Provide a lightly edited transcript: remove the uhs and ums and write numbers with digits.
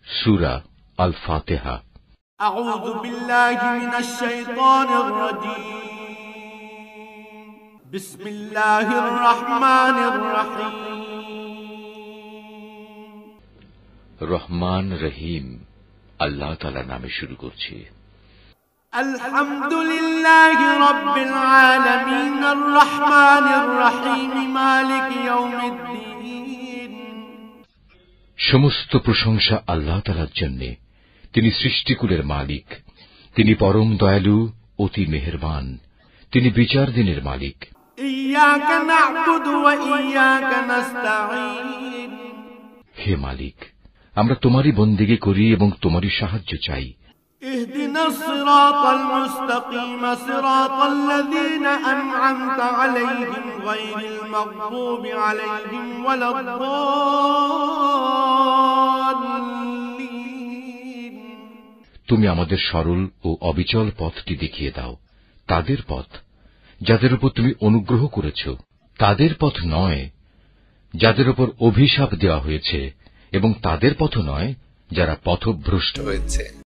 সূরা আল ফাতিহা। আউযু বিল্লাহি মিনাশ শাইতানির রাজীম। বিসমিল্লাহির রহমানির রহিম। রহমান রহিম আল্লাহ তাআলার নামে শুরু করছি। আলহামদুলিল্লাহি রাব্বিল আলামিন আর রহমানির রহিম মালিক ইয়াউমিদ্দিন। সমস্ত প্রশংসা আল্লাহ তাআলার জন্য। তিনি সৃষ্টিকুলের মালিক। তিনি পরম দয়ালু, অতি মেহেরবান। তিনি বিচার দিনের মালিক। ইয়াকা না'বুদু ওয়া ইয়াকা নাস্তাঈন। হে মালিক, আমরা তোমারই বন্দেগী করি এবং তোমারই সাহায্য চাই। ইহদিনাস সিরাতাল মুস্তাকিম সিরাতাল্লাযীনা আন'আমতা আলাইহিম গায়রিল মাগদুবি আলাইহিম ওয়ালাদ-দাল্লিন। তুমি আমাদের সরল ও অবিচল পথটি দেখিয়ে দাও, তাদের পথ যাদের উপর তুমি অনুগ্রহ করেছ, তাদের পথ নয় যাদের উপর অভিশাপ দেওয়া হয়েছে, এবং তাদের পথ নয় যারা পথভ্রষ্ট হয়েছে।